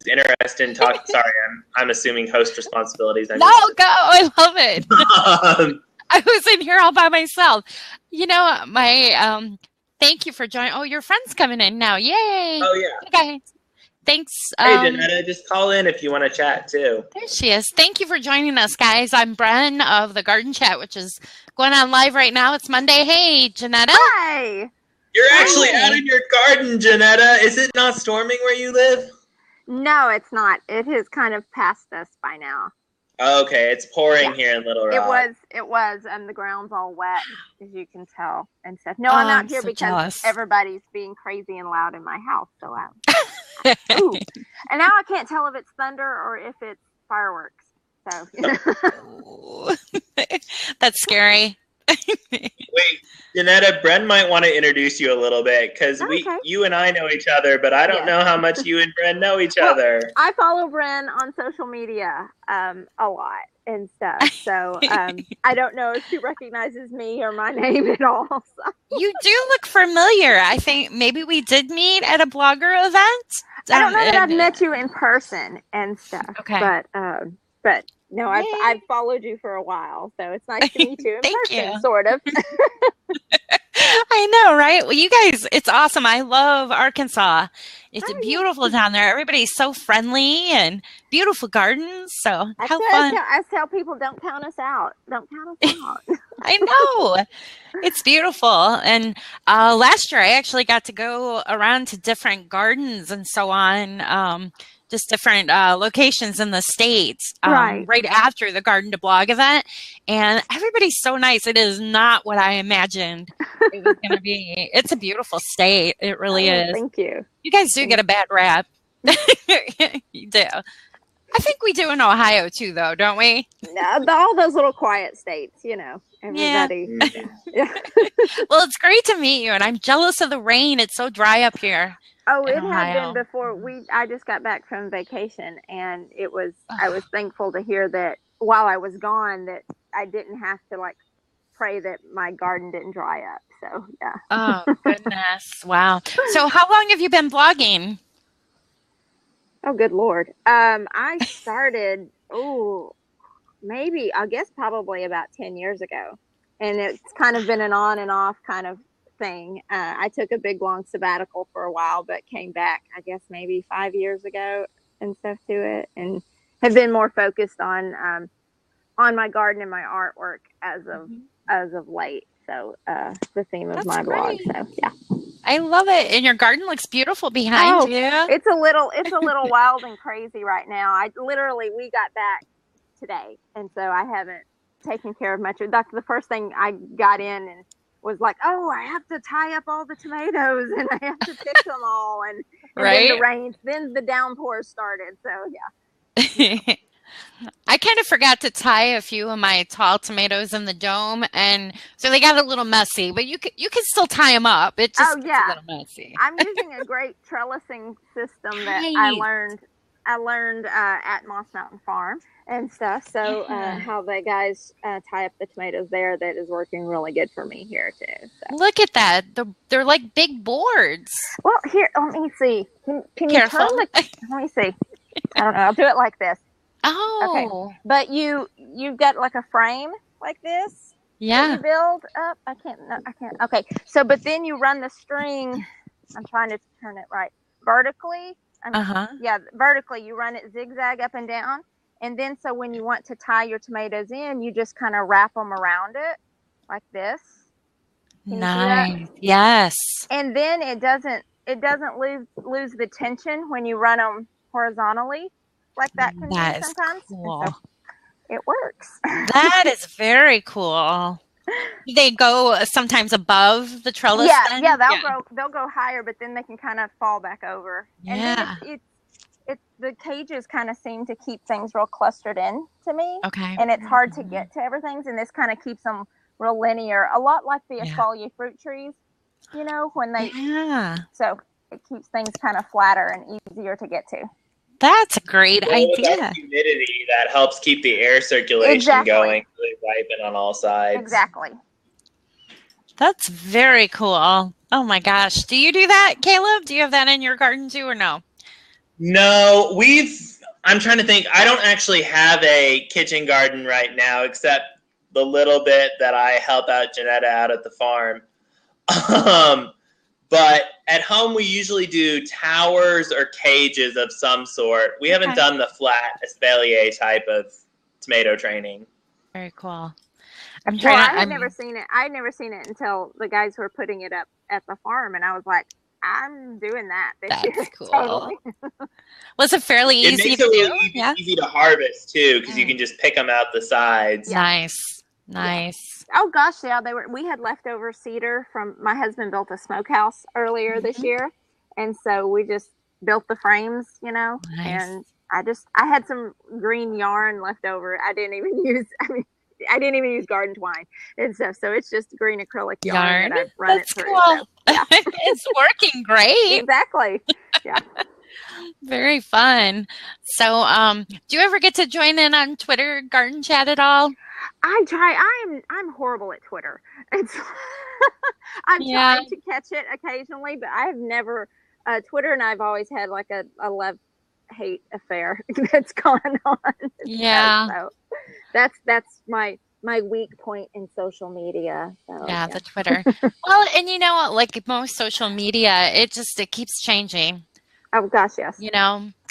interested in talking. Sorry, I'm assuming host responsibilities. No, go. I love it. I was in here all by myself. You know, thank you for joining. Oh, your friend's coming in now. Yay. Oh, yeah. Okay. Thanks. Hey, Jeanetta, just call in if you want to chat, too. There she is. Thank you for joining us, guys. I'm Bren of the Garden Chat, which is going on live right now. It's Monday. Hey, Jeanetta. Hi. You're actually out in your garden, Jeanetta. Is it not storming where you live? No, it's not. It has kind of passed us by now. Okay, it's pouring here in Little Rock. It was, and the ground's all wet, as you can tell, and stuff. No, I'm out here so because jealous. Everybody's being crazy and loud in my house, so ooh. And now I can't tell if it's thunder or if it's fireworks. So That's scary. Wait, Jeanetta, Bren might want to introduce you a little bit because you and I know each other, but I don't know how much you and Bren know each other. I follow Bren on social media a lot and stuff, so I don't know if she recognizes me or my name at all. So. You do look familiar. I think maybe we did meet at a blogger event. I don't know that I've met you in person and stuff. Okay, but. No, I've followed you for a while, so it's nice to meet you in person, sort of. I know, right? Well, you guys, it's awesome. I love Arkansas. It's beautiful down there. Everybody's so friendly and beautiful gardens. So how fun. I tell people, don't count us out. Don't count us out. I know. It's beautiful. And last year I actually got to go around to different gardens and so on. Just different locations in the States right after the Garden to Blog event. And everybody's so nice. It is not what I imagined it was going to be. It's a beautiful state. It really is. Thank you. You guys do get a bad rap. You do. I think we do in Ohio too, though, don't we? No, all those little quiet states, you know. Everybody. Yeah. Well, it's great to meet you. And I'm jealous of the rain. It's so dry up here. Oh, it had been before I just got back from vacation, and I was thankful to hear that while I was gone that I didn't have to pray that my garden didn't dry up. So, yeah. Oh, goodness. Wow. So how long have you been blogging? Oh, good Lord. I started, maybe, I guess probably about 10 years ago, and it's kind of been an on and off kind of thing. I took a big long sabbatical for a while, but came back, I guess maybe 5 years ago and stuff to it, and have been more focused on my garden and my artwork as of late. So the theme of my blog. So yeah, I love it, and your garden looks beautiful behind you. It's a little wild and crazy right now. We got back today, and so I haven't taken care of much. That's the first thing I got in and was like, I have to tie up all the tomatoes and I have to pick them all. And then the downpour started. So, yeah. I kind of forgot to tie a few of my tall tomatoes in the dome. And so they got a little messy, but you can still tie them up. It just gets a little messy. I'm using a great trellising system that I learned at Moss Mountain Farm and stuff. So how the guys tie up the tomatoes there, that is working really good for me here too. So. Look at that. They're like big boards. Well, here, let me see. Can you turn let me see. I don't know. I'll do it like this. Oh. Okay. But you've got like a frame like this. Yeah. That you build up. I can't. Okay. So, but then you run the string. I'm trying to turn it right. Vertically. Yeah, vertically. You run it zigzag up and down. And then so when you want to tie your tomatoes in, you just kind of wrap them around it like this. Nice. Yes. And then it doesn't lose the tension when you run them horizontally like that can be sometimes. Cool. So it works. That is very cool. They go sometimes above the trellis. Yeah, they'll go higher, but then they can kind of fall back over. Yeah. And then the cages kind of seem to keep things real clustered in to me. Okay. And it's hard to get to everything, and this kind of keeps them real linear, a lot like the espalier fruit trees, you know, when they so it keeps things kind of flatter and easier to get to. That's a great idea. With that humidity, that helps keep the air circulation going, really ripen on all sides. Exactly. That's very cool. Oh my gosh. Do you do that, Caleb? Do you have that in your garden too, or no? No, I'm trying to think. I don't actually have a kitchen garden right now, except the little bit that I help out Jeanetta out at the farm. But at home, we usually do towers or cages of some sort. We haven't done the flat espalier type of tomato training. Very cool. I had never seen it. I had never seen it until the guys were putting it up at the farm, and I was like, I'm doing that this year. That's cool. Totally. Was it fairly easy to do? It makes it really easy to harvest, too, because you can just pick them out the sides. Nice. Yeah. Oh gosh, yeah, we had leftover cedar from my husband built a smokehouse earlier this year, and so we just built the frames, and I had some green yarn left over. I didn't even use garden twine and stuff, so it's just green acrylic yarn that I've run it through. Cool. So, yeah. It's working great. Exactly. Yeah. Very fun. So, do you ever get to join in on Twitter garden chat at all? I try. I'm horrible at Twitter. I'm trying to catch it occasionally, but I have never. Twitter and I've always had like a love-hate affair that's gone on. Yeah. So that's my weak point in social media. So, yeah, the Twitter. Well, and you know what? Like most social media, it keeps changing. Oh gosh, yes.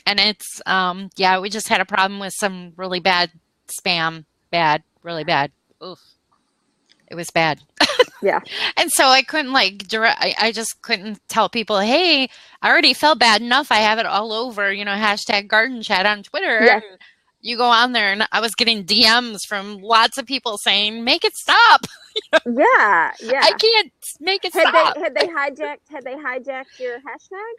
And it's we just had a problem with some really bad spam. Really bad. Oof. It was bad. Yeah. And so I couldn't I just couldn't tell people, hey, I already felt bad enough. I have it all over, hashtag garden chat on Twitter. Yes. And you go on there and I was getting DMs from lots of people saying, make it stop. Yeah. I can't make it stop. Had they hijacked your hashtag?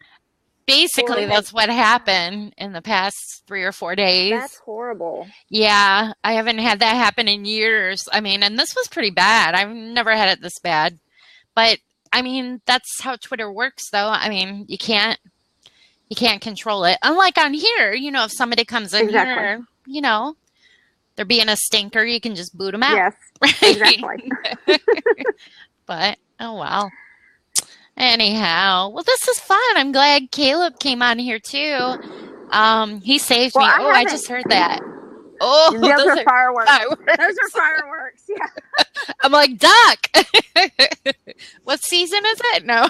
Basically, that's what happened in the past 3 or 4 days. That's horrible. Yeah, I haven't had that happen in years. I mean, and this was pretty bad. I've never had it this bad. But, I mean, that's how Twitter works, though. I mean, you can't control it. Unlike on here, if somebody comes in here, they're being a stinker, you can just boot them out. Yes, right? Exactly. But, oh, well. Anyhow, well, this is fun. I'm glad Caleb came on here too. He saved me. I just heard that. Oh, those are fireworks. Those are fireworks. Yeah. I'm like, Duck. What season is it? No.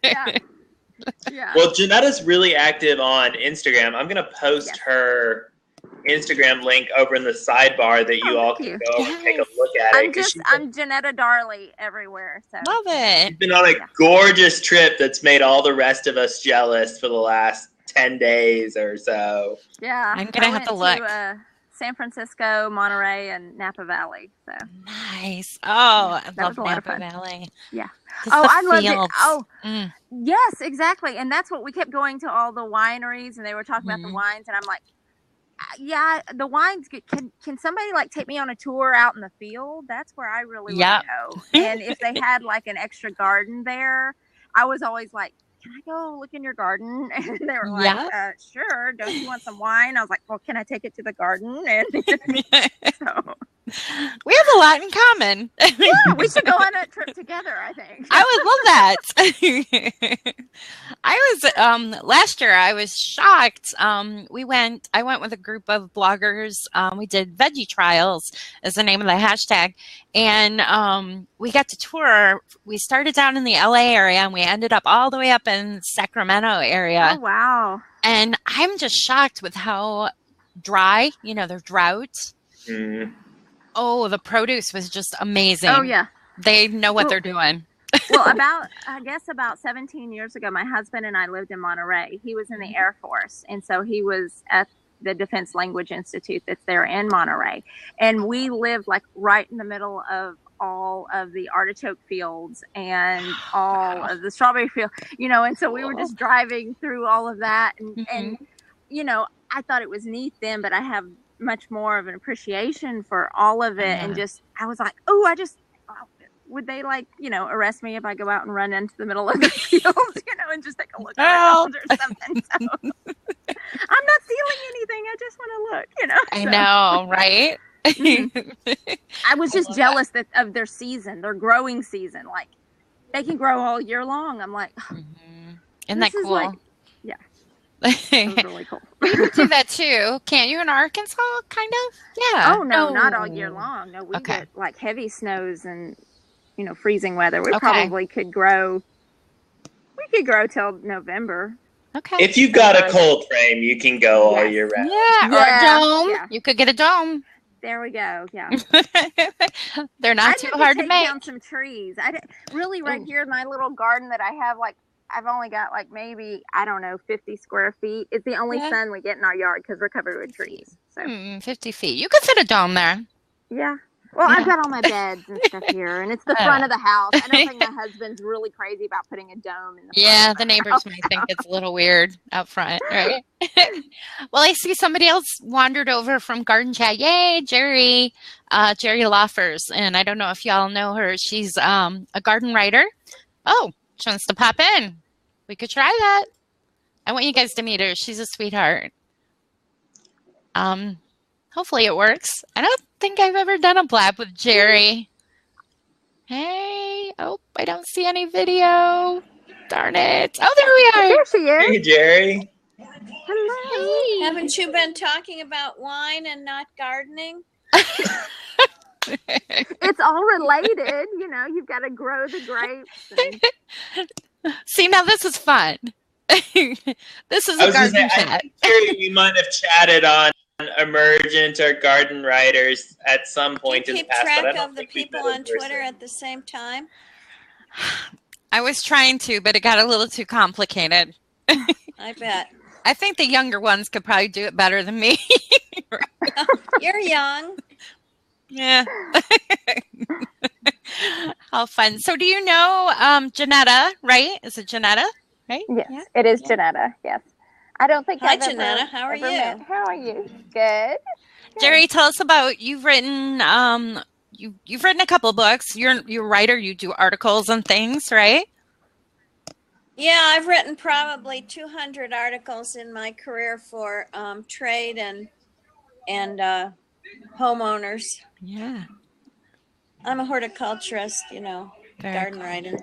Yeah. Well, Jeanetta's really active on Instagram. I'm going to post her Instagram link over in the sidebar that you all can go and take a look at it. I'm Jeanetta Darley everywhere. So. Love it. She's been on a gorgeous trip that's made all the rest of us jealous for the last 10 days or so. Yeah. I'm going to have to look. San Francisco, Monterey, and Napa Valley. So nice. Oh, I love Napa Valley. Yeah. I loved it. Oh, yes, exactly. And that's what we kept going to all the wineries, and they were talking about the wines, and I'm like, yeah, the wines. Can somebody take me on a tour out in the field? That's where I really want to go. And if they had an extra garden there, I was always like, can I go look in your garden? And they were like, sure. Don't you want some wine? I was like, well, can I take it to the garden? And so we have a lot in common. Yeah, we should go on a trip together, I think. I would love that. I was last year I was shocked. I went with a group of bloggers. We did Veggie Trials is the name of the hashtag. And we got to tour. We started down in the LA area and we ended up all the way up in Sacramento area. Oh wow. And I'm just shocked with how dry, their drought. Mm. Oh, the produce was just amazing. Oh, yeah. They know what they're doing. Well, about 17 years ago, my husband and I lived in Monterey. He was in the Air Force, and so he was at the Defense Language Institute that's there in Monterey. And we lived right in the middle of all of the artichoke fields and all of the strawberry fields, and so we were just driving through all of that. And I thought it was neat then, but I have much more of an appreciation for all of it. And I was like, would they arrest me if I go out and run into the middle of the field, and just take a look around or something. So I'm not stealing anything. I just want to look, I know, right? I was just jealous of their season, their growing season. They can grow all year long. I'm like, isn't that cool? It was really cool. You can do that too. Can't you in Arkansas, kind of? Yeah. Oh, no, not all year long. No, we get like heavy snows and, freezing weather. We probably could grow. We could grow till November. Okay. If you've got a cold frame, you can go all year round. Yeah, or a dome. Yeah. You could get a dome. There we go. Yeah. They're not too hard to make. Down some trees. Really right here in my little garden that I have, like, I've only got like maybe, I don't know, 50 square feet. It's the only sun we get in our yard because we're covered with trees. So 50 feet. You could fit a dome there. Yeah. Well, I've got all my beds and stuff here, and it's the front of the house. I don't think my husband's really crazy about putting a dome in the front. The neighbors might think it's a little weird out front, right? Well, I see somebody else wandered over from Garden Chat. Yay, Jerry. Jerry Loffers. And I don't know if y'all know her. She's a garden writer. Oh, she wants to pop in. We could try that. I want you guys to meet her. She's a sweetheart. Hopefully it works. I don't think I've ever done a blab with Jerry. Hey. Oh, I don't see any video. Darn it. Oh, there we are. There she is. Hey, Jerry. Hello. Hey. Haven't you been talking about wine and not gardening? It's all related. You've got to grow the grapes. See, now this is fun. This is a garden chat. I'm sure we might have chatted on emergent or garden writers at some point in the past. Do you keep track of the people on Twitter at the same time? I was trying to, but it got a little too complicated. I bet. I think the younger ones could probably do it better than me. You're young. Yeah. How fun. So do you know Jeanetta, right? Is it Jeanetta, right? Yes, it is Jeanetta, yes. I don't think Hi, Jeanetta. How are you? How are you? Good. Jerry, tell us about you've written you've written a couple of books. You're a writer. You do articles and things, right? Yeah, I've written probably 200 articles in my career for trade and homeowners. Yeah. I'm a horticulturist, garden writer.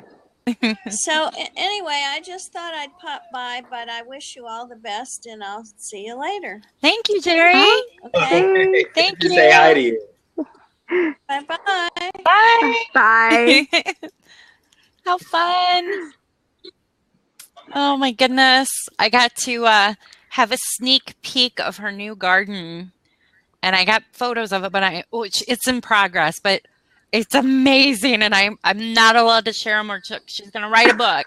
So anyway, I just thought I'd pop by, but I wish you all the best, and I'll see you later. Thank you, Jerry. Okay. Thank you. Say hi to you. Bye-bye. Bye. Bye. How fun. Oh, my goodness. I got to have a sneak peek of her new garden, and I got photos of it, but it's in progress, but it's amazing, and I'm not allowed to share them, or she's going to write a book.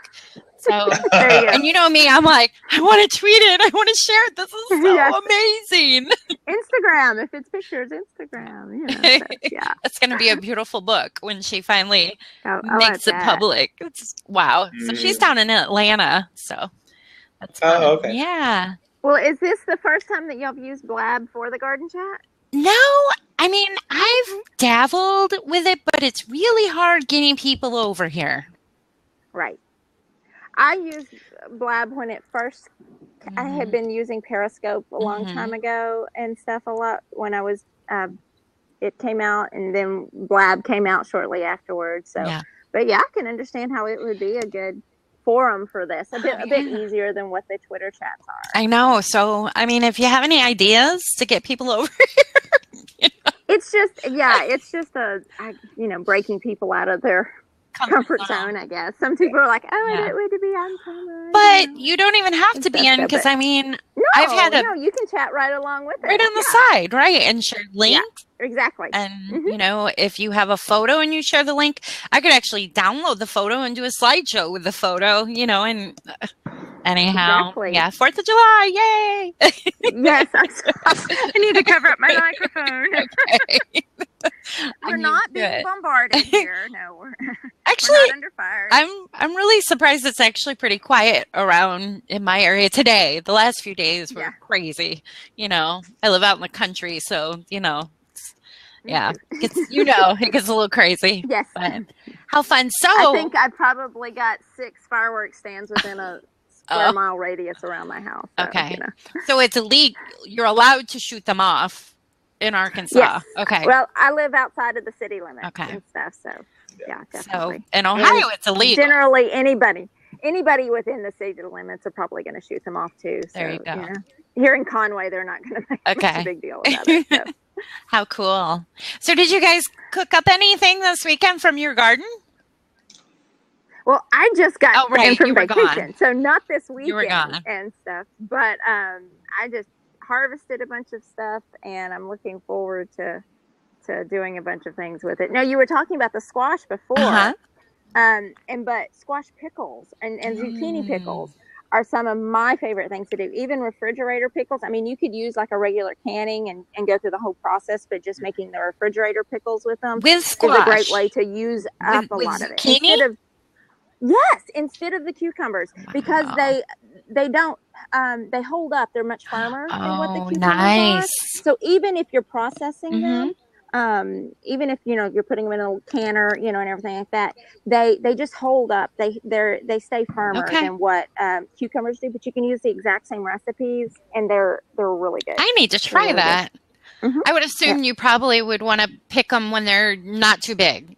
So, and you know me, I'm like, I want to tweet it. I want to share it. This is so amazing. Instagram, if it's pictures, Instagram. So, yeah. It's going to be a beautiful book when she finally makes it public. Wow. So she's down in Atlanta. So that's fun. Oh, okay. Yeah. Well, is this the first time that y'all have used Blab for the garden chat? No, I mean, I've dabbled with it, but it's really hard getting people over here. Right. I used Blab when it first, I had been using Periscope a long time ago and stuff a lot when I was, it came out, and then Blab came out shortly afterwards. So, but yeah, I can understand how it would be a good forum for this, a bit easier than what the Twitter chats are. I know. So, I mean, if you have any ideas to get people over here, it's just breaking people out of their comfort zone, I guess. Some people are like, it would be on camera. But you don't even have to be in, because I mean, I've had you can chat right along with it. Right on the side, right? And share links. Yeah, exactly. And, if you have a photo and you share the link, I could actually download the photo and do a slideshow with the photo, and anyhow. Exactly. Yeah, 4th of July, yay! Yes, I need to cover up my microphone. Okay. We're not being bombarded here. No, we're actually not under fire. I'm really surprised it's actually pretty quiet around in my area today. The last few days were crazy. I live out in the country, so it gets a little crazy. Yes. But how fun. So I think I probably got 6 fireworks stands within a square mile radius around my house. So, okay. So it's illegal. You're allowed to shoot them off in Arkansas. Yes. Okay. Well, I live outside of the city limits and stuff, so yeah, definitely. So in Ohio, it's illegal. Generally, anybody anybody within the city limits are probably going to shoot them off too. So, there you go. Here in Conway, they're not going to make much a big deal about it. So. How cool. So did you guys cook up anything this weekend from your garden? Well, I just got in from vacation, so not this weekend you were gone. And stuff. But I just harvested a bunch of stuff, and I'm looking forward to doing a bunch of things with it. Now, you were talking about the squash before, but squash pickles and zucchini pickles are some of my favorite things to do. Even refrigerator pickles. I mean, you could use like a regular canning and go through the whole process, but just making the refrigerator pickles with them with squash is a great way to use up a lot of it. Instead of the cucumbers, because they don't they hold up. They're much firmer than what the cucumbers are. So even if you're processing them, even if you're putting them in a canner, and everything like that, they just hold up. They stay firmer than what cucumbers do. But you can use the exact same recipes, and they're really good. I need to try really that. I would assume you probably would want to pick them when they're not too big.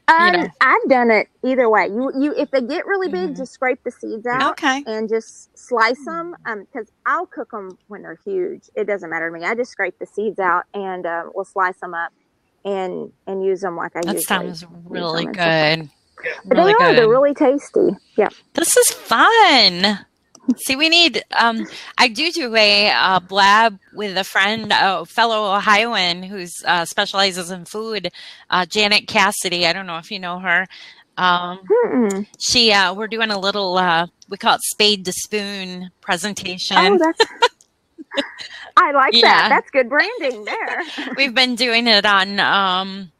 I've done it either way. You if they get really big, just scrape the seeds out and just slice them. Because I'll cook them when they're huge. It doesn't matter to me. I just scrape the seeds out and we'll slice them up and use them like I usually. That sounds really good. Really good. They're really tasty. Yeah. This is fun. See, we need, I do a blab with a friend, a fellow Ohioan who specializes in food, Janet Cassidy. I don't know if you know her. We're doing a little, we call it spade to spoon presentation. Oh, I like that. That's good branding there. We've been doing it on,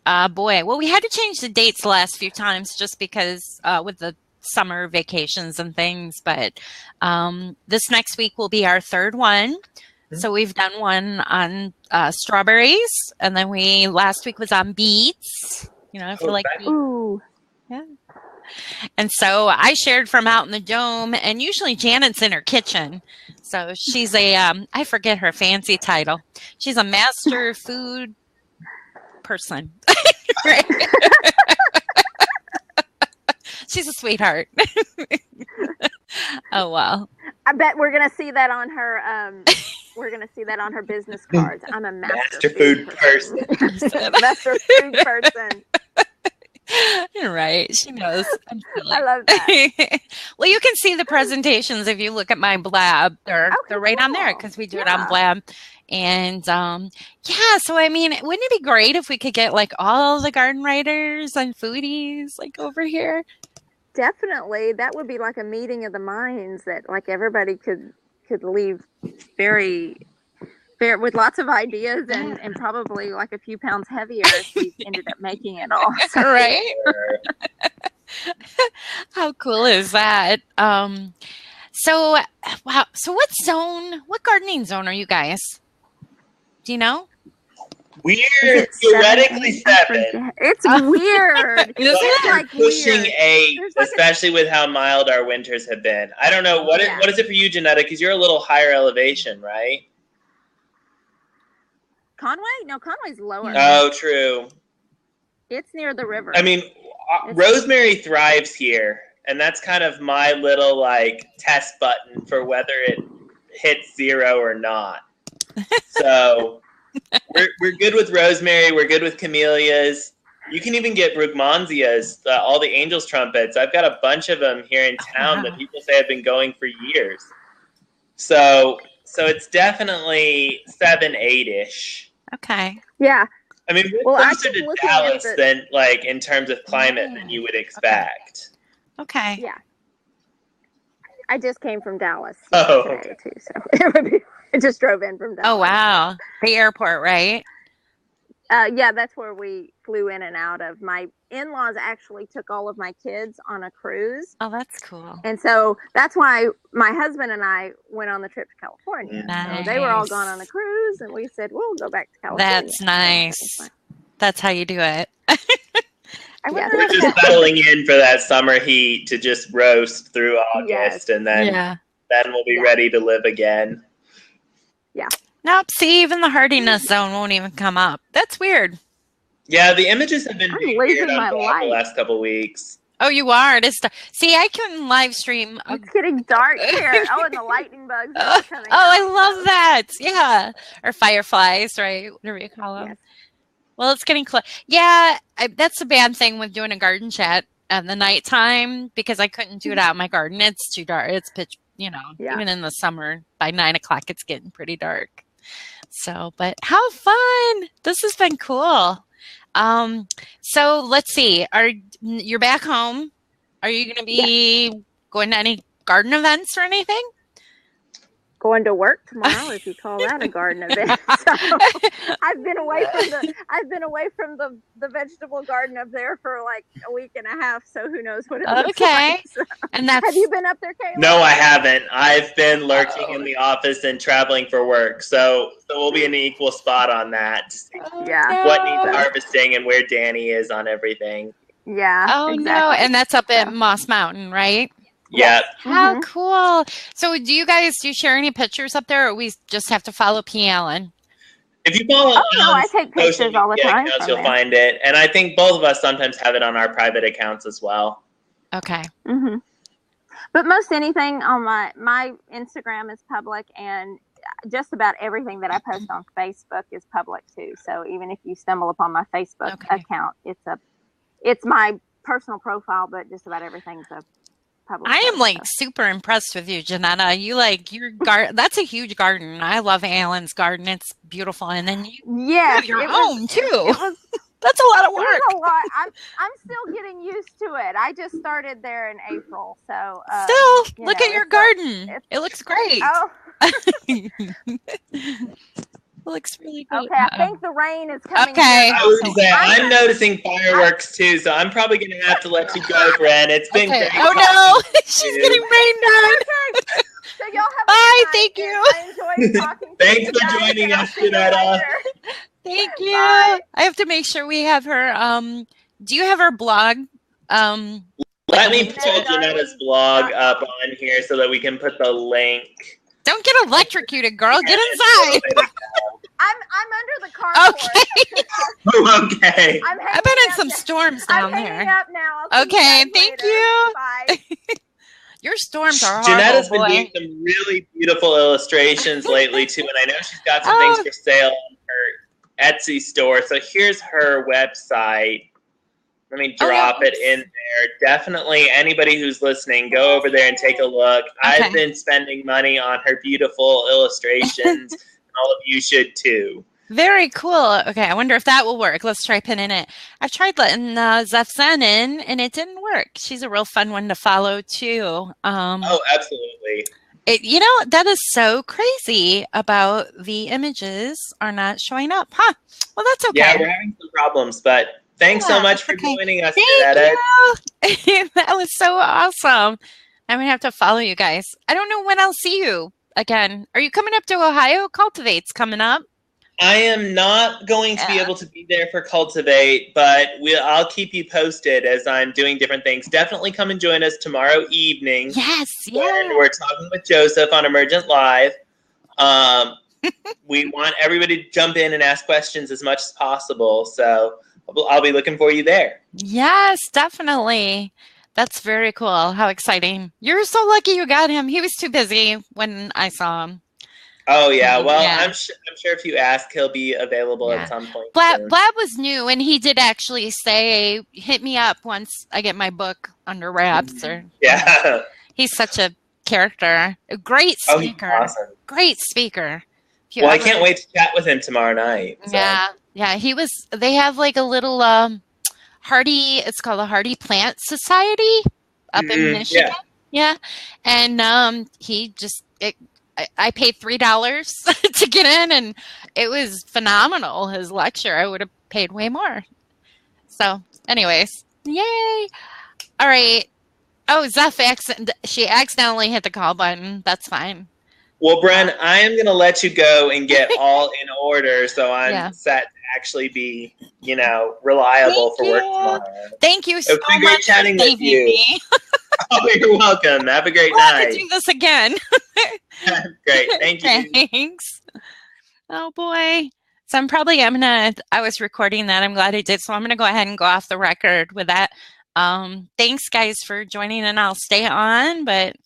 we had to change the dates the last few times just because with the summer vacations and things, but this next week will be our third one. So we've done one on strawberries, and then last week was on beets. I feel like beets. Ooh. Yeah. And so I shared from out in the dome, and usually Janet's in her kitchen. So she's I forget her fancy title. She's a master food person. Right? She's a sweetheart. Oh wow! I bet we're gonna see that on her. We're gonna see that on her business cards. I'm a master food person. Master food person. You're right. She knows. I love that. Well, you can see the presentations if you look at my blab. They're right on there because we do it on blab. And so I mean, wouldn't it be great if we could get like all the garden writers and foodies like over here? Definitely. That would be like a meeting of the minds that like everybody could leave very with lots of ideas and probably like a few pounds heavier if we ended up making it all. So. Right? How cool is that? So wow. So what gardening zone are you guys? Do you know? Weird, theoretically 7. It's weird. It's like pushing weird. 8, especially with how mild our winters have been. I don't know. What is it for you, Jeanetta? Because you're a little higher elevation, right? Conway? No, Conway's lower. Oh, true. It's near the river. I mean, rosemary thrives here, and that's kind of my little like test button for whether it hits 0 or not. So we're good with rosemary. We're good with camellias. You can even get brugmansias, all the angel's trumpets. I've got a bunch of them here in town that people say have been going for years. So it's definitely 7, 8-ish. Okay. Yeah. I mean, we're closer to Dallas than like in terms of climate than you would expect. Okay. Yeah. I just came from Dallas today too, so I just drove in from Dallas. Oh wow, the airport, right? Yeah, that's where we flew in and out of. My in-laws actually took all of my kids on a cruise. Oh, that's cool. And so that's why my husband and I went on the trip to California. Nice. So they were all gone on a cruise, and we said, we'll go back to California. That's nice. That's how you do it. We're just settling in for that summer heat to just roast through August, and then we'll be ready to live again. Yeah. Nope. See, even the hardiness zone won't even come up. That's weird. Yeah, the images have been weird on the last couple weeks. Oh, you are. It is. See, I couldn't live stream. It's getting dark here. Oh, and the lightning bugs are all coming out. I love that. Yeah. Or fireflies, right? Whatever you call them. Yes. Well, it's getting close. Yeah, that's a bad thing with doing a garden chat at the nighttime because I couldn't do it out in my garden. It's too dark. It's pitch, even in the summer by 9 o'clock, it's getting pretty dark. So, but how fun. This has been cool. So let's see. You're back home? Are you going to be going to any garden events or anything? Going to work tomorrow, if you call that a garden event. So I've been away from the vegetable garden up there for like a week and a half. So who knows what it looks like. So. And have you been up there, Kayla? No, I haven't. I've been lurking in the office and traveling for work. So we'll be in an equal spot on that. Yeah. What needs harvesting and where Danny is on everything. Yeah. Oh, exactly. No. And that's up at Moss Mountain, right? Yeah. How cool. So do you share any pictures up there, or we just have to follow P. Allen? If you follow I take pictures all the time. You'll find it. And I think both of us sometimes have it on our private accounts as well. Okay. Mm-hmm. But most anything on my Instagram is public, and just about everything that I post on Facebook is public too. So even if you stumble upon my Facebook account, it's my personal profile, but just about everything's a public. I am super impressed with you, Jeanetta. You your garden. That's a huge garden. I love Alan's garden. It's beautiful. And then you have your own too. That's a lot of work. It was a lot. I'm still getting used to it. I just started there in April, so look at your garden. It looks great. Oh. It looks really good. Okay, I think the rain is coming. Okay. I'm noticing fireworks too, so I'm probably going to have to let you go, Fran. It's been great. Oh no, she's getting rained on. Okay. So y'all have bye. Thank you. I enjoyed talking to you. Thanks for joining us, Jeanetta. Thank you. Bye. I have to make sure we have her. Do you have her blog? Let me put Jeanetta's blog up on here so that we can put the link. Don't get electrocuted, girl. Get inside. I'm under the carport. Okay. I've been in some storms down there. I'm hanging up now. Okay, thank later. you. Bye. Your storms are horrible. Jeanetta's been doing some really beautiful illustrations lately too, and I know she's got some things for sale on her Etsy store. So here's her website. Let me drop it in there. Definitely anybody who's listening, go over there and take a look. Okay. I've been spending money on her beautiful illustrations, and all of you should too. Very cool. Okay, I wonder if that will work. Let's try pinning it. I've tried letting Zefzen in, and it didn't work. She's a real fun one to follow too. Absolutely. That is so crazy about the images are not showing up. Huh? Well, that's okay. Yeah, we're having some problems, but thanks so much for joining us, Jeanetta. That was so awesome. I'm going to have to follow you guys. I don't know when I'll see you again. Are you coming up to Ohio? Cultivate's coming up. I am not going to be able to be there for Cultivate, but I'll keep you posted as I'm doing different things. Definitely come and join us tomorrow evening. Yes, when we're talking with Joseph on Emergent Live. We want everybody to jump in and ask questions as much as possible, so I'll be looking for you there. Yes, definitely. That's very cool. How exciting. You're so lucky you got him. He was too busy when I saw him. Oh, yeah. Well, yeah. I'm sure if you ask, he'll be available at some point. Blab was new, and he did actually say, hit me up once I get my book under wraps. He's such a character. A great speaker. Oh, awesome. Great speaker. Well, I can't wait to chat with him tomorrow night. So. Yeah. They have like a little it's called the Hardy Plant Society up in Michigan. Yeah. And he just... I paid $3 to get in, and it was phenomenal. His lecture, I would have paid way more. So, anyways, yay! All right. Oh, Zeph, she accidentally hit the call button. That's fine. Well, Bren, I am going to let you go and get all in order, so I'm set to actually be, reliable for work tomorrow. Thank you so much for saving me. Oh, you're welcome. Have a great night. To do this again. Great. Thank you. Thanks. Oh, boy. So I was recording that. I'm glad I did. So I'm going to go ahead and go off the record with that. Thanks, guys, for joining, and I'll stay on, but